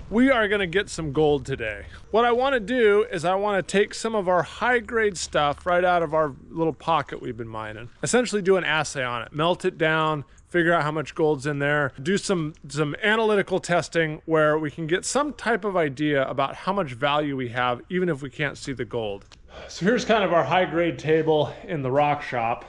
We are going to get some gold today. What I want to do is I want to take some of our high grade stuff right out of our little pocket we've been mining. Essentially do an assay on it, melt it down, figure out how much gold's in there, do some analytical testing where we can get some type of idea about how much value we have even if we can't see the gold. So here's kind of our high grade table in the rock shop.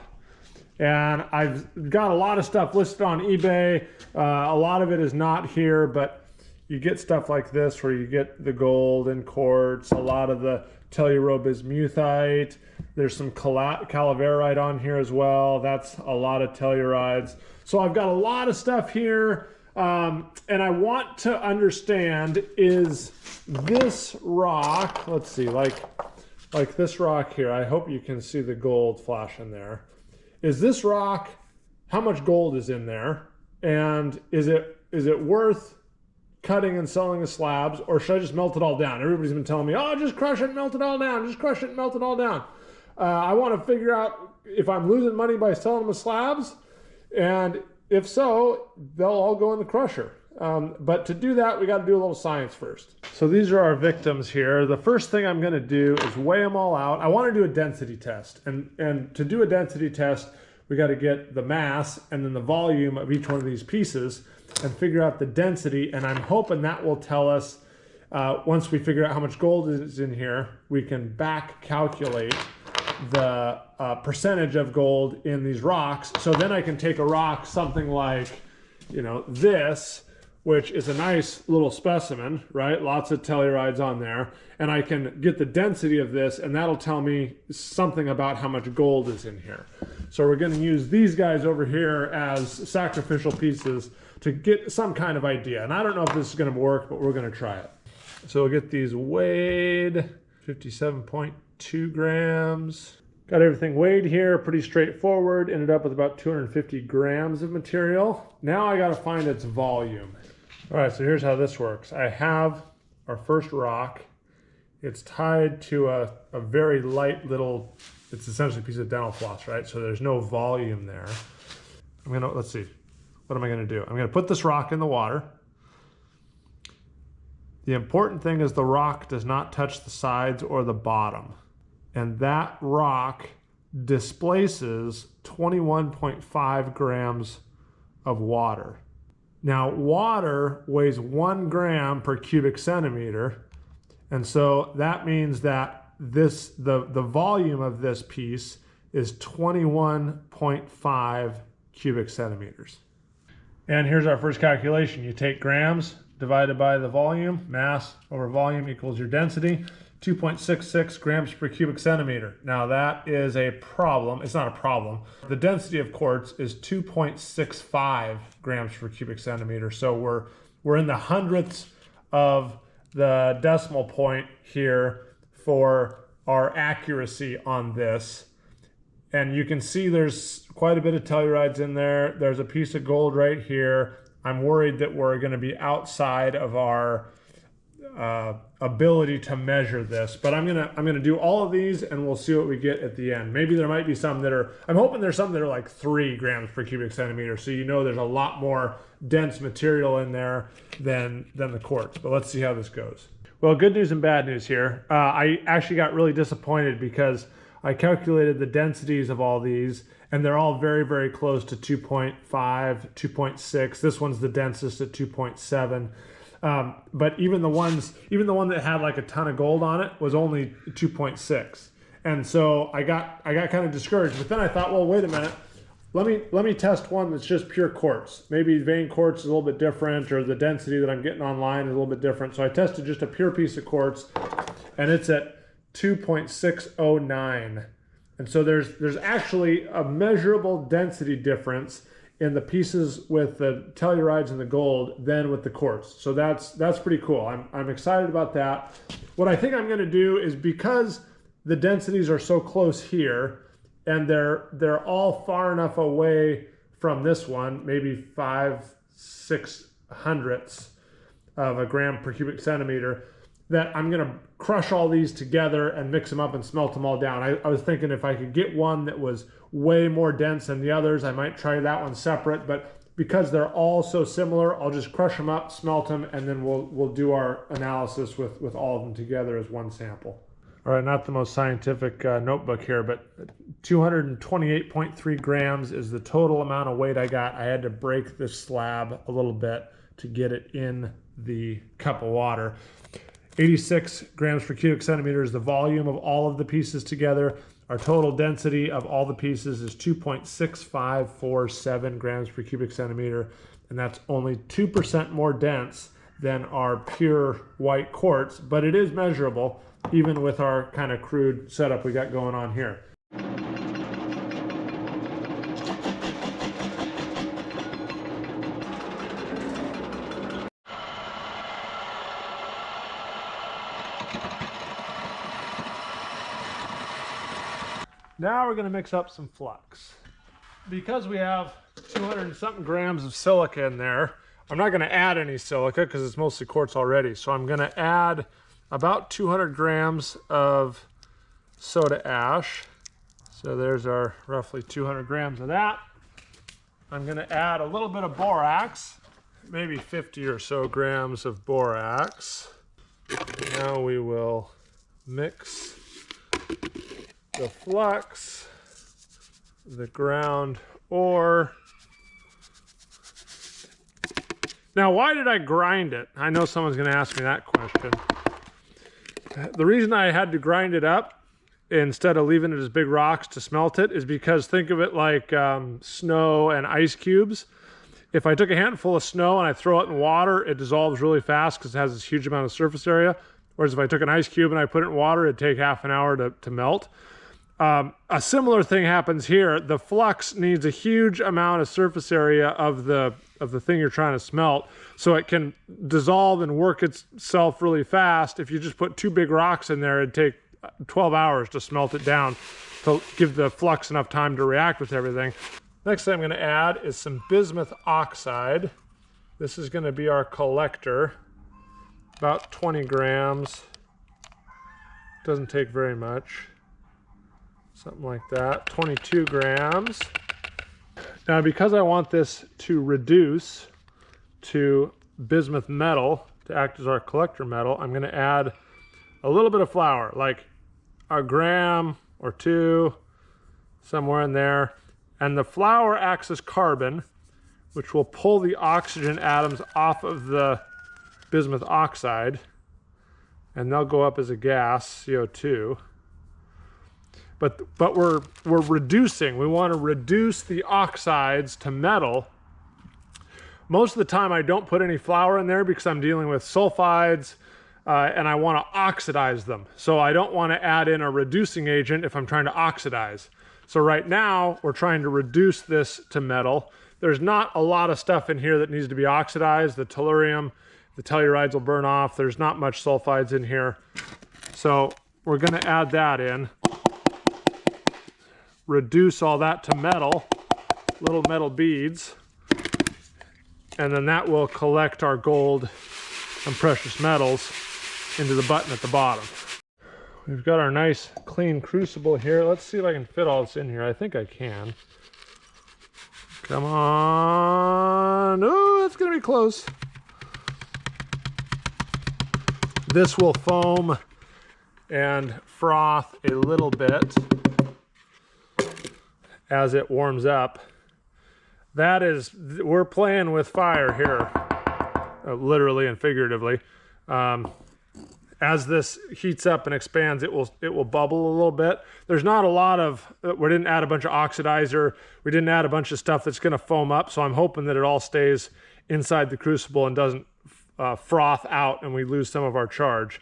And I've got a lot of stuff listed on eBay. A lot of it is not here, but you get stuff like this where you get the gold and quartz, a lot of the Tellurobismuthite. There's some Calaverite on here as well. That's a lot of tellurides. So I've got a lot of stuff here. And I want to understand, is this rock, let's see, like this rock here, I hope you can see the gold flashing there. Is this rock, how much gold is in there? And is it worth cutting and selling the slabs, or should I just melt it all down? Everybody's been telling me, oh, just crush it and melt it all down. Just crush it and melt it all down. I want to figure out if I'm losing money by selling them as slabs, and if so, they'll all go in the crusher. But to do that, we got to do a little science first. So these are our victims here. The first thing I'm going to do is weigh them all out. I want to do a density test, and to do a density test, we got to get the mass and then the volume of each one of these pieces and figure out the density, and I'm hoping that will tell us, once we figure out how much gold is in here, we can back calculate the percentage of gold in these rocks. So then I can take a rock, something like, you know, this, which is a nice little specimen, right? Lots of tellurides on there. And I can get the density of this, and that'll tell me something about how much gold is in here. So we're gonna use these guys over here as sacrificial pieces to get some kind of idea. And I don't know if this is gonna work, but we're gonna try it. So we'll get these weighed, 57.2 grams. Got everything weighed here, pretty straightforward. Ended up with about 250 grams of material. Now I gotta find its volume. All right, so here's how this works. I have our first rock. It's tied to a very light little, it's essentially a piece of dental floss, right? So there's no volume there. Let's see. What am I gonna do? I'm gonna put this rock in the water. The important thing is the rock does not touch the sides or the bottom. And that rock displaces 21.5 grams of water. Now, water weighs 1 gram per cubic centimeter. And so that means that the volume of this piece is 21.5 cubic centimeters. And here's our first calculation. You take grams divided by the volume, mass over volume equals your density, 2.66 grams per cubic centimeter. Now that is a problem. It's not a problem. The density of quartz is 2.65 grams per cubic centimeter. So we're in the hundredths of the decimal point here for our accuracy on this. And you can see there's quite a bit of tellurides in there. There's a piece of gold right here. I'm worried that we're going to be outside of our ability to measure this, but I'm gonna do all of these and we'll see what we get at the end. Maybe there might be some that are, I'm hoping there's some that are like 3 grams per cubic centimeter, so you know there's a lot more dense material in there than the quartz. But let's see how this goes. Well, good news and bad news here. I actually got really disappointed because I calculated the densities of all these and they're all very, very close to 2.5, 2.6. This one's the densest at 2.7. But even the one that had like a ton of gold on it was only 2.6. And so I got kind of discouraged, but then I thought, well, wait a minute, let me test one that's just pure quartz. Maybe vein quartz is a little bit different, or the density that I'm getting online is a little bit different. So I tested just a pure piece of quartz and it's at 2.609. And so there's actually a measurable density difference in the pieces with the tellurides and the gold than with the quartz. So that's pretty cool. I'm excited about that. What I think I'm gonna do is, because the densities are so close here and they're all far enough away from this one, maybe 5/6 hundredths of a gram per cubic centimeter, that I'm gonna crush all these together and mix them up and smelt them all down. I was thinking if I could get one that was way more dense than the others, I might try that one separate, but because they're all so similar, I'll just crush them up, smelt them, and then we'll do our analysis with all of them together as one sample. All right, not the most scientific notebook here, but 228.3 grams is the total amount of weight I got. I had to break this slab a little bit to get it in the cup of water. 86 grams per cubic centimeter is the volume of all of the pieces together. Our total density of all the pieces is 2.6547 grams per cubic centimeter, and that's only 2% more dense than our pure white quartz, but it is measurable, even with our kind of crude setup we got going on here. Now we're going to mix up some flux. Because we have 200 and something grams of silica in there, I'm not going to add any silica because it's mostly quartz already. So I'm going to add about 200 grams of soda ash. So there's our roughly 200 grams of that. I'm going to add a little bit of borax, maybe 50 or so grams of borax. Now we will mix the flux, the ground ore. Now, why did I grind it? I know someone's going to ask me that question. The reason I had to grind it up instead of leaving it as big rocks to smelt it is because think of it like snow and ice cubes. If I took a handful of snow and I throw it in water, it dissolves really fast because it has this huge amount of surface area. Whereas if I took an ice cube and I put it in water, it'd take half an hour to melt. A similar thing happens here. The flux needs a huge amount of surface area of the thing you're trying to smelt, so it can dissolve and work itself really fast. If you just put two big rocks in there, it'd take 12 hours to smelt it down to give the flux enough time to react with everything. Next thing I'm going to add is some bismuth oxide. This is going to be our collector, about 20 grams. Doesn't take very much. Something like that, 22 grams. Now, because I want this to reduce to bismuth metal to act as our collector metal, I'm going to add a little bit of flour, like a gram or two, somewhere in there. And the flour acts as carbon, which will pull the oxygen atoms off of the bismuth oxide, and they'll go up as a gas, CO2. But we're reducing. We want to reduce the oxides to metal. Most of the time I don't put any flour in there because I'm dealing with sulfides and I want to oxidize them. So I don't want to add in a reducing agent if I'm trying to oxidize. So right now we're trying to reduce this to metal. There's not a lot of stuff in here that needs to be oxidized. The tellurium, the tellurides will burn off. There's not much sulfides in here. So we're going to add that in. Reduce all that to metal, little metal beads, and then that will collect our gold and precious metals into the button at the bottom. We've got our nice clean crucible here. Let's see if I can fit all this in here. I think I can. Come on. Oh, that's gonna be close. This will foam and froth a little bit as it warms up. That is, we're playing with fire here, literally and figuratively. As this heats up and expands, it will bubble a little bit. There's not a lot of, we didn't add a bunch of oxidizer, we didn't add a bunch of stuff that's gonna foam up, so I'm hoping that it all stays inside the crucible and doesn't froth out and we lose some of our charge.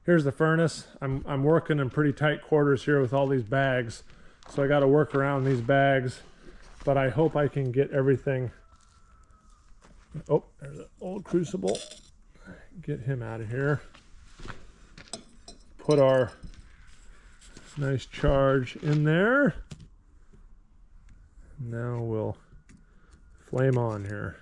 Here's the furnace. I'm working in pretty tight quarters here with all these bags. So I got to work around these bags, but I hope I can get everything. Oh, there's an old crucible. Get him out of here. Put our nice charge in there. Now we'll flame on here.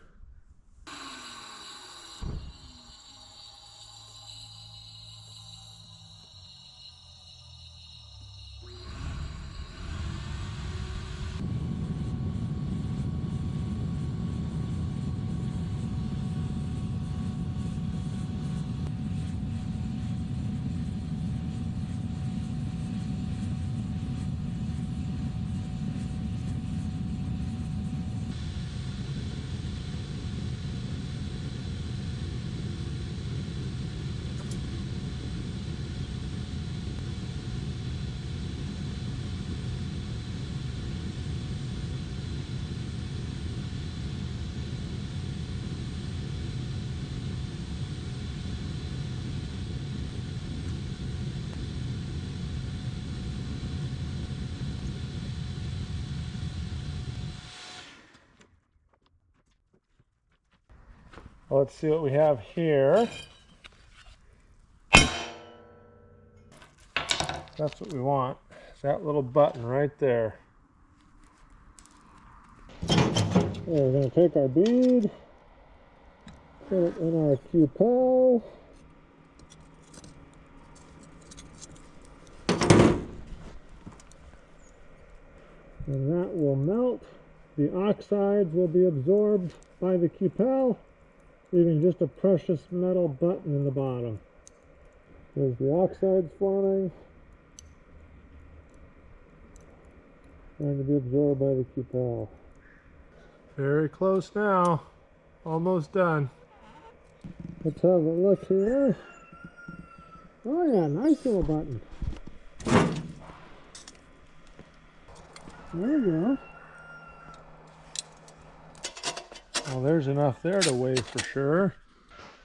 Well, let's see what we have here. That's what we want. That little button right there. We're going to take our bead, put it in our Cupel. And that will melt. The oxides will be absorbed by the Cupel, leaving just a precious metal button in the bottom. There's the oxides forming. Going to be absorbed by the Cupel. Very close now. Almost done. Let's have a look here. Oh yeah, nice little button. There we go. Well, there's enough there to weigh for sure.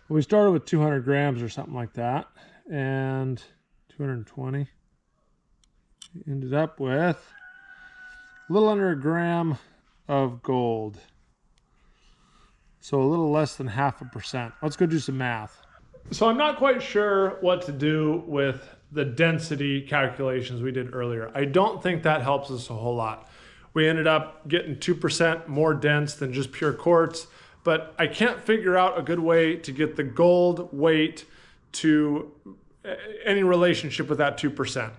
We started with 200 grams or something like that, and 220. We ended up with a little under a gram of gold. So a little less than 0.5%. Let's go do some math. So I'm not quite sure what to do with the density calculations we did earlier. I don't think that helps us a whole lot. We ended up getting 2% more dense than just pure quartz, but I can't figure out a good way to get the gold weight to any relationship with that 2%.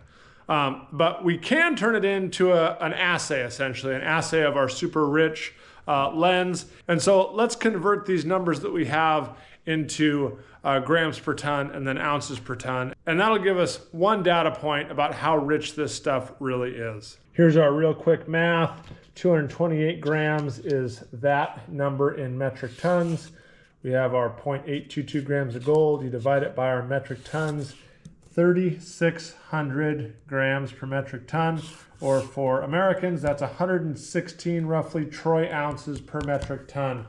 But we can turn it into an assay, essentially, an assay of our super rich lens. And so let's convert these numbers that we have into grams per ton and then ounces per ton. And that'll give us one data point about how rich this stuff really is. Here's our real quick math. 228 grams is that number in metric tons. We have our 0.822 grams of gold. You divide it by our metric tons, 3,600 grams per metric ton, or for Americans, that's 116 roughly troy ounces per metric ton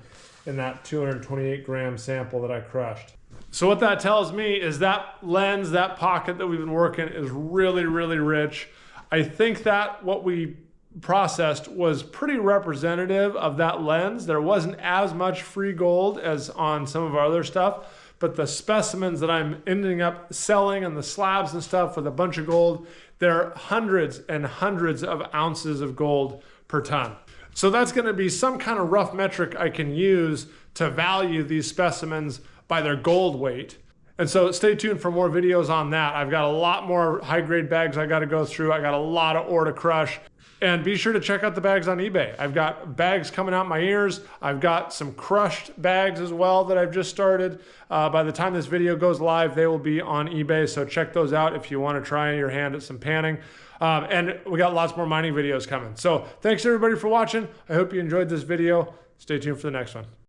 in that 228 gram sample that I crushed. So what that tells me is that lens, that pocket that we've been working is really, really rich. I think that what we processed was pretty representative of that lens. There wasn't as much free gold as on some of our other stuff, but the specimens that I'm ending up selling and the slabs and stuff with a bunch of gold, they're hundreds and hundreds of ounces of gold per ton. So that's going to be some kind of rough metric I can use to value these specimens by their gold weight. And so stay tuned for more videos on that. I've got a lot more high-grade bags I got to go through. I got a lot of ore to crush. And be sure to check out the bags on eBay. I've got bags coming out my ears. I've got some crushed bags as well that I've just started. By the time this video goes live, they will be on eBay. So check those out if you want to try your hand at some panning. And we got lots more mining videos coming. So thanks everybody for watching. I hope you enjoyed this video. Stay tuned for the next one.